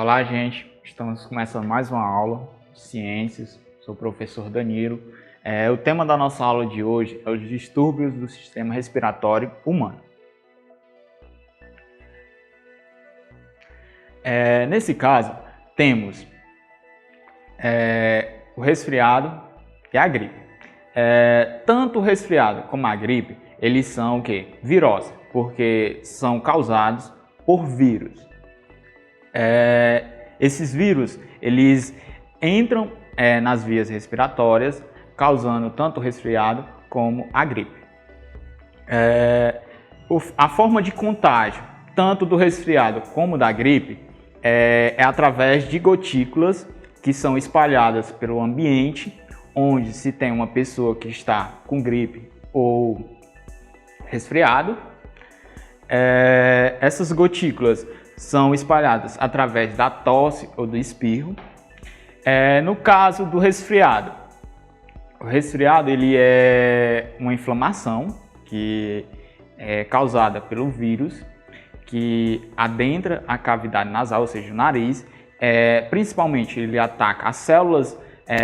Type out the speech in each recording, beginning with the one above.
Olá, gente. Estamos começando mais uma aula de ciências. Sou o professor Danilo. O tema da nossa aula de hoje é os distúrbios do sistema respiratório humano. Nesse caso, temos o resfriado e a gripe. Tanto o resfriado como a gripe, eles são o quê? Virose, porque são causados por vírus. Esses vírus, eles entram nas vias respiratórias, causando tanto o resfriado como a gripe. A forma de contágio, tanto do resfriado como da gripe, é através de gotículas que são espalhadas pelo ambiente, onde se tem uma pessoa que está com gripe ou resfriado. Essas gotículas são espalhadas através da tosse ou do espirro. No caso do resfriado, o resfriado ele é uma inflamação que é causada pelo vírus que adentra a cavidade nasal, ou seja, o nariz. Principalmente ele ataca as células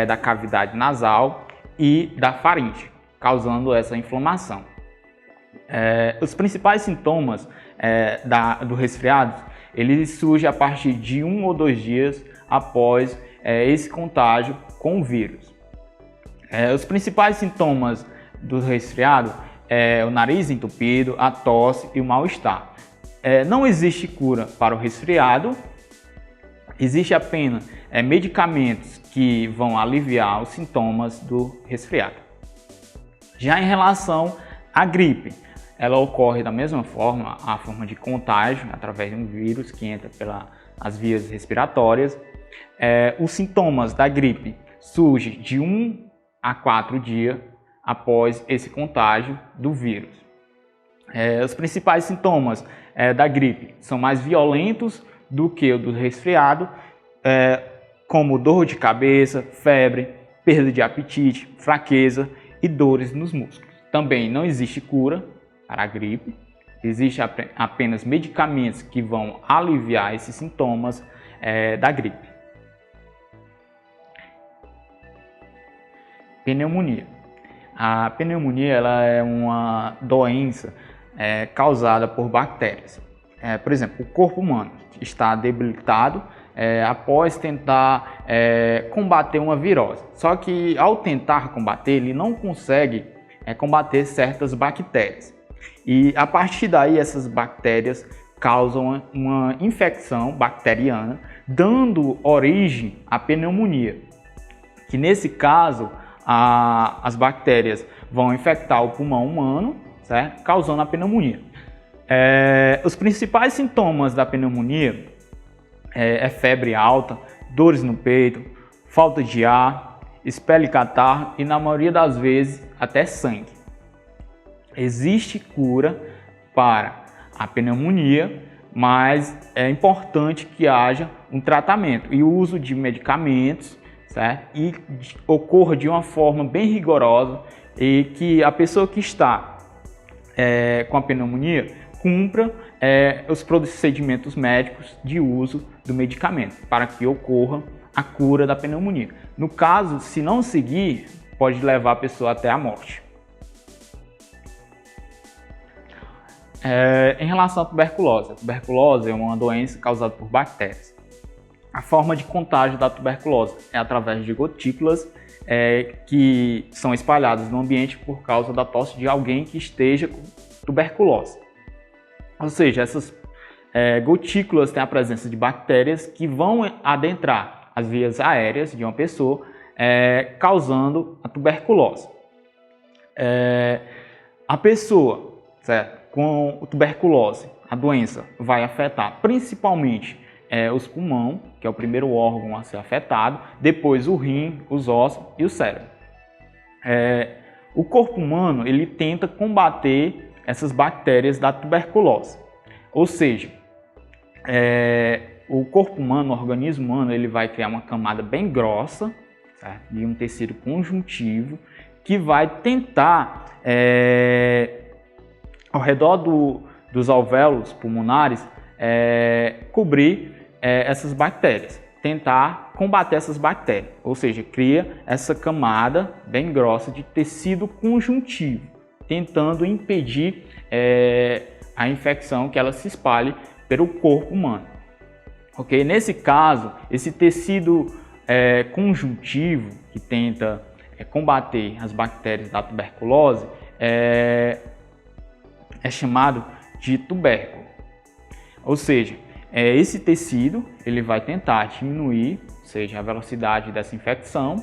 da cavidade nasal e da faringe, causando essa inflamação. Os principais sintomas do resfriado, ele surge a partir de 1 ou 2 dias após esse contágio com o vírus. Os principais sintomas do resfriado é o nariz entupido, a tosse e o mal-estar. Não existe cura para o resfriado, existe apenas medicamentos que vão aliviar os sintomas do resfriado. Já em relação à gripe, ela ocorre da mesma forma, a forma de contágio, através de um vírus que entra pelas vias respiratórias. Os sintomas da gripe surgem de 1 a 4 dias após esse contágio do vírus. Os principais sintomas da gripe são mais violentos do que o do resfriado, como dor de cabeça, febre, perda de apetite, fraqueza e dores nos músculos. Também não existe cura para a gripe, existem apenas medicamentos que vão aliviar esses sintomas da gripe. Pneumonia. A pneumonia ela é uma doença causada por bactérias. Por exemplo, o corpo humano está debilitado após tentar combater uma virose. Só que ao tentar combater, ele não consegue combater certas bactérias. E a partir daí, essas bactérias causam uma infecção bacteriana, dando origem à pneumonia, que nesse caso, as bactérias vão infectar o pulmão humano, certo? Causando a pneumonia. Os principais sintomas da pneumonia é febre alta, dores no peito, falta de ar, espelho e catarro e, na maioria das vezes, até sangue. Existe cura para a pneumonia, mas é importante que haja um tratamento e o uso de medicamentos, certo? E ocorra de uma forma bem rigorosa e que a pessoa que está com a pneumonia cumpra os procedimentos médicos de uso do medicamento para que ocorra a cura da pneumonia. No caso, se não seguir, pode levar a pessoa até a morte. Em relação à tuberculose, a tuberculose é uma doença causada por bactérias. A forma de contágio da tuberculose é através de gotículas que são espalhadas no ambiente por causa da tosse de alguém que esteja com tuberculose. Ou seja, essas gotículas têm a presença de bactérias que vão adentrar as vias aéreas de uma pessoa, causando a tuberculose. A pessoa, certo, com tuberculose, a doença vai afetar principalmente os pulmões, que é o primeiro órgão a ser afetado, depois o rim, os ossos e o cérebro. O corpo humano ele tenta combater essas bactérias da tuberculose, ou seja, o corpo humano, o organismo humano, ele vai criar uma camada bem grossa, certo? De um tecido conjuntivo que vai tentar ao redor dos alvéolos pulmonares cobrir essas bactérias, tentar combater essas bactérias, ou seja, cria essa camada bem grossa de tecido conjuntivo, tentando impedir a infecção que ela se espalhe pelo corpo humano. Ok? Nesse caso, esse tecido conjuntivo que tenta combater as bactérias da tuberculose é chamado de tubérculo. Ou seja, esse tecido ele vai tentar diminuir, ou seja, a velocidade dessa infecção,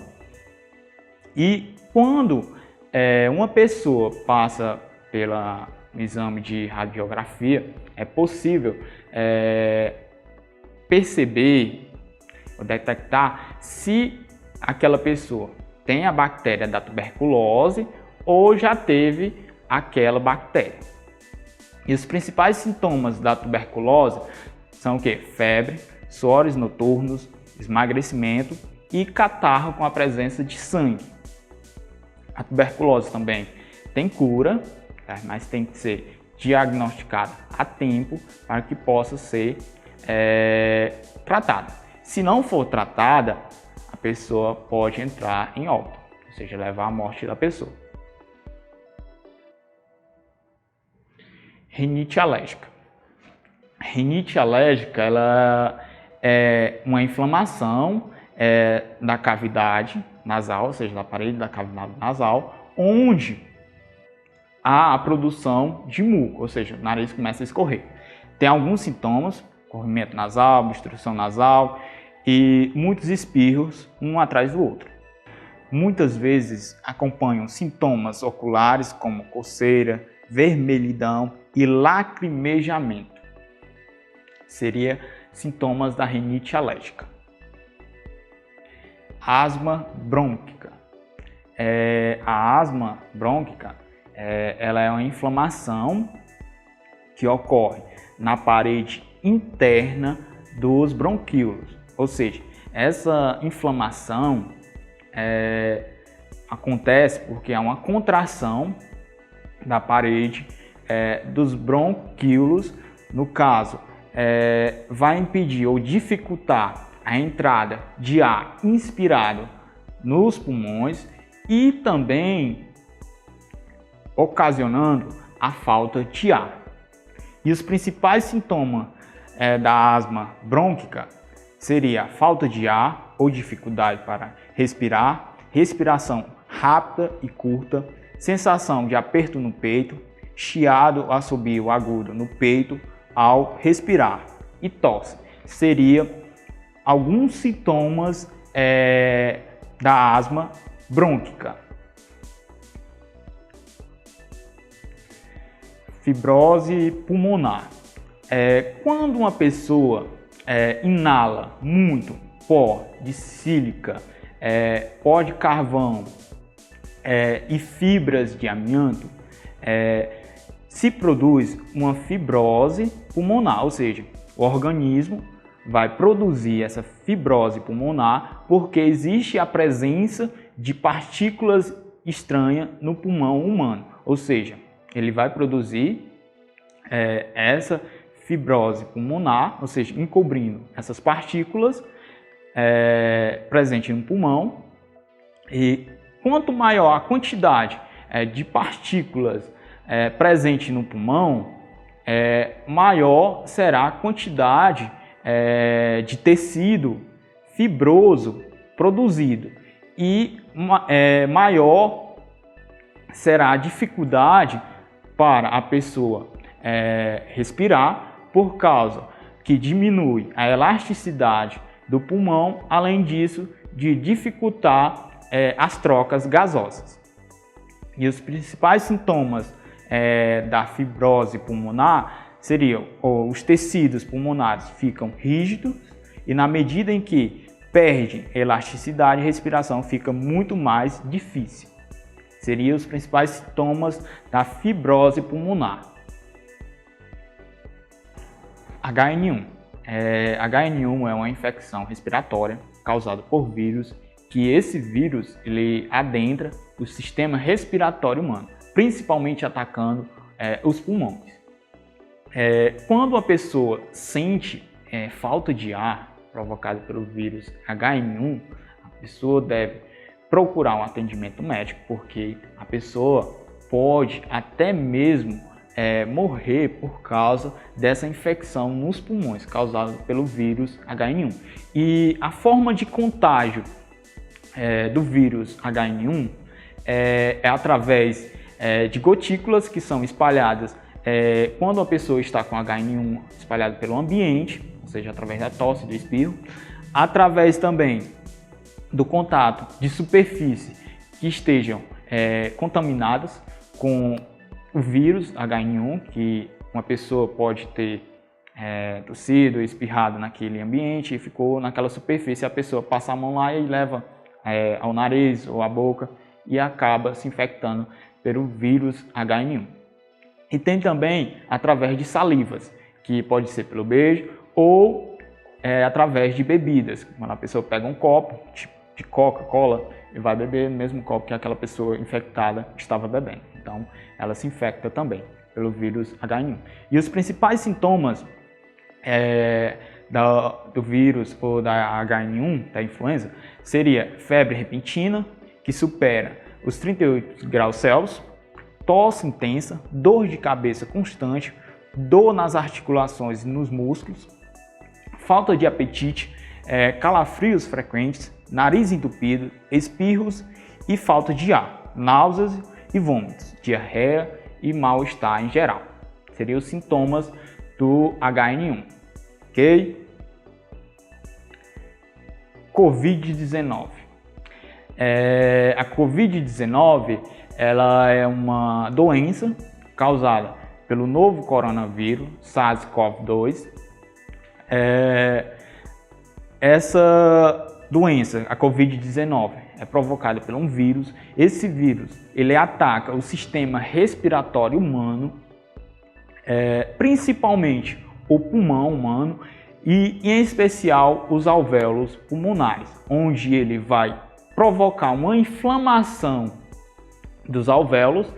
e quando uma pessoa passa pelo exame de radiografia, é possível perceber ou detectar se aquela pessoa tem a bactéria da tuberculose ou já teve aquela bactéria. E os principais sintomas da tuberculose são o quê? Febre, suores noturnos, emagrecimento e catarro com a presença de sangue. A tuberculose também tem cura, tá? Mas tem que ser diagnosticada a tempo para que possa ser tratada. Se não for tratada, a pessoa pode entrar em óbito, ou seja, levar à morte da pessoa. Rinite alérgica. Rinite alérgica ela é uma inflamação da cavidade nasal, ou seja, da parede da cavidade nasal, onde há a produção de muco, ou seja, o nariz começa a escorrer. Tem alguns sintomas, corrimento nasal, obstrução nasal e muitos espirros um atrás do outro. Muitas vezes acompanham sintomas oculares como coceira, vermelhidão e lacrimejamento. Seria sintomas da rinite alérgica. Asma brônquica. A asma brônquica ela é uma inflamação que ocorre na parede interna dos bronquíolos. Ou seja, essa inflamação acontece porque há uma contração da parede dos bronquíolos. No caso, vai impedir ou dificultar a entrada de ar inspirado nos pulmões e também ocasionando a falta de ar. E os principais sintomas da asma brônquica seria falta de ar ou dificuldade para respirar, respiração rápida e curta, sensação de aperto no peito, chiado, assobio agudo no peito ao respirar e tosse. Seria alguns sintomas da asma brônquica. Fibrose pulmonar. Quando uma pessoa inala muito pó de sílica, pó de carvão e fibras de amianto, se produz uma fibrose pulmonar, ou seja, o organismo vai produzir essa fibrose pulmonar porque existe a presença de partículas estranhas no pulmão humano, ou seja, ele vai produzir essa fibrose pulmonar, ou seja, encobrindo essas partículas presentes no pulmão, e quanto maior a quantidade de partículas presente no pulmão, maior será a quantidade de tecido fibroso produzido e maior será a dificuldade para a pessoa respirar, por causa que diminui a elasticidade do pulmão, além disso de dificultar as trocas gasosas. E os principais sintomas da fibrose pulmonar seriam os tecidos pulmonares ficam rígidos e na medida em que perde elasticidade, a respiração fica muito mais difícil. Seriam os principais sintomas da fibrose pulmonar. HN1. HN1 é uma infecção respiratória causada por vírus, que esse vírus ele adentra o sistema respiratório humano, principalmente atacando os pulmões. Quando a pessoa sente falta de ar provocada pelo vírus H1N1, a pessoa deve procurar um atendimento médico, porque a pessoa pode até mesmo morrer por causa dessa infecção nos pulmões causada pelo vírus H1N1. E a forma de contágio do vírus H1N1 é através de gotículas que são espalhadas quando a pessoa está com H1N1 espalhado pelo ambiente, ou seja, através da tosse, do espirro, através também do contato de superfícies que estejam contaminadas com o vírus H1N1, que uma pessoa pode ter tossido, espirrado naquele ambiente e ficou naquela superfície, a pessoa passa a mão lá e leva ao nariz ou à boca e acaba se infectando pelo vírus H1N1. E tem também através de salivas, que pode ser pelo beijo ou através de bebidas. Quando a pessoa pega um copo de Coca-Cola e vai beber no mesmo copo que aquela pessoa infectada estava bebendo. Então, ela se infecta também pelo vírus H1N1. E os principais sintomas do vírus ou da H1N1, da influenza, seria febre repentina, que supera os 38 graus Celsius, tosse intensa, dor de cabeça constante, dor nas articulações e nos músculos, falta de apetite, calafrios frequentes, nariz entupido, espirros e falta de ar, náuseas e vômitos, diarreia e mal-estar em geral. Seriam os sintomas do H1N1, ok? Covid-19. A Covid-19 ela é uma doença causada pelo novo coronavírus, SARS-CoV-2. Essa doença, a Covid-19, é provocada por um vírus. Esse vírus ele ataca o sistema respiratório humano, principalmente o pulmão humano e, em especial, os alvéolos pulmonares, onde ele vai provocar uma inflamação dos alvéolos.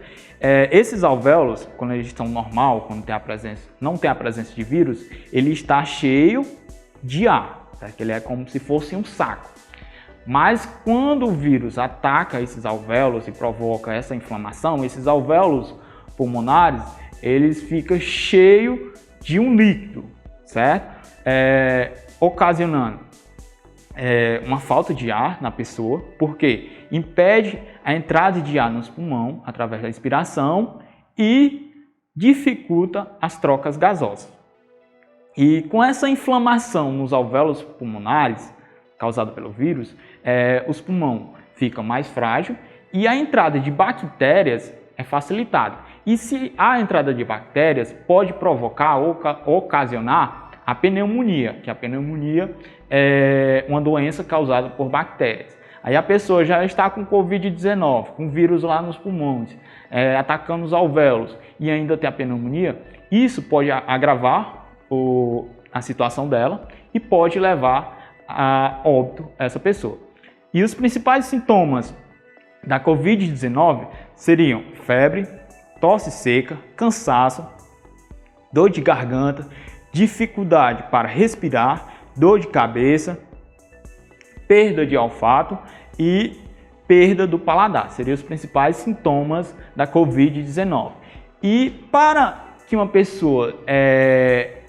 Esses alvéolos, quando eles estão normal, quando não tem a presença de vírus, ele está cheio de ar, tá? Ele é como se fosse um saco. Mas quando o vírus ataca esses alvéolos e provoca essa inflamação, esses alvéolos pulmonares, eles ficam cheios de um líquido, certo? Ocasionando uma falta de ar na pessoa, porque impede a entrada de ar nos pulmões através da inspiração e dificulta as trocas gasosas. E com essa inflamação nos alvéolos pulmonares causada pelo vírus, os pulmões ficam mais frágeis e a entrada de bactérias é facilitada. E se a entrada de bactérias pode provocar ou ocasionar a pneumonia, que a pneumonia é uma doença causada por bactérias. Aí a pessoa já está com Covid-19, com vírus lá nos pulmões, atacando os alvéolos e ainda tem a pneumonia, isso pode agravar a situação dela e pode levar a óbito essa pessoa. E os principais sintomas da Covid-19 seriam febre, tosse seca, cansaço, dor de garganta, dificuldade para respirar, dor de cabeça, perda de olfato e perda do paladar. Seriam os principais sintomas da Covid-19. E para que uma pessoa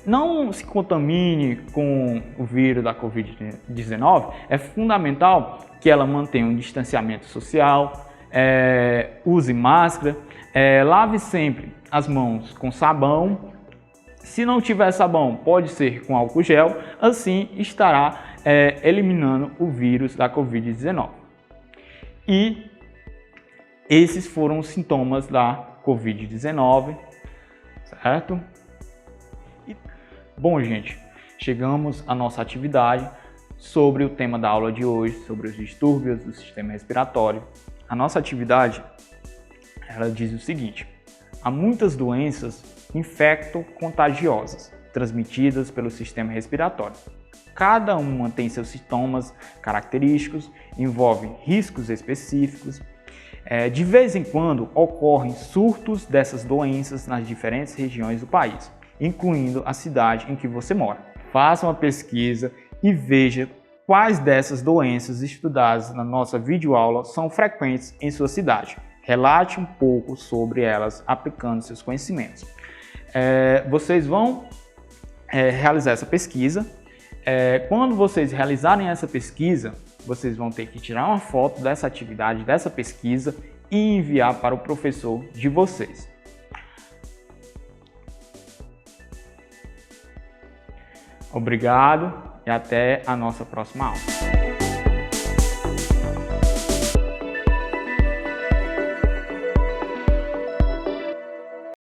não se contamine com o vírus da Covid-19, é fundamental que ela mantenha um distanciamento social, use máscara, lave sempre as mãos com sabão. Se não tiver sabão, pode ser com álcool gel, assim estará eliminando o vírus da Covid-19. E esses foram os sintomas da Covid-19, certo? Bom, gente, chegamos à nossa atividade sobre o tema da aula de hoje, sobre os distúrbios do sistema respiratório. A nossa atividade, ela diz o seguinte: há muitas doenças infecto-contagiosas transmitidas pelo sistema respiratório. Cada uma tem seus sintomas característicos, envolve riscos específicos. De vez em quando ocorrem surtos dessas doenças nas diferentes regiões do país, incluindo a cidade em que você mora. faça uma pesquisa e veja quais dessas doenças estudadas na nossa videoaula são frequentes em sua cidade. Relate um pouco sobre elas aplicando seus conhecimentos. Vocês vão realizar essa pesquisa. Quando vocês realizarem essa pesquisa, vocês vão ter que tirar uma foto dessa atividade, dessa pesquisa e enviar para o professor de vocês. Obrigado e até a nossa próxima aula.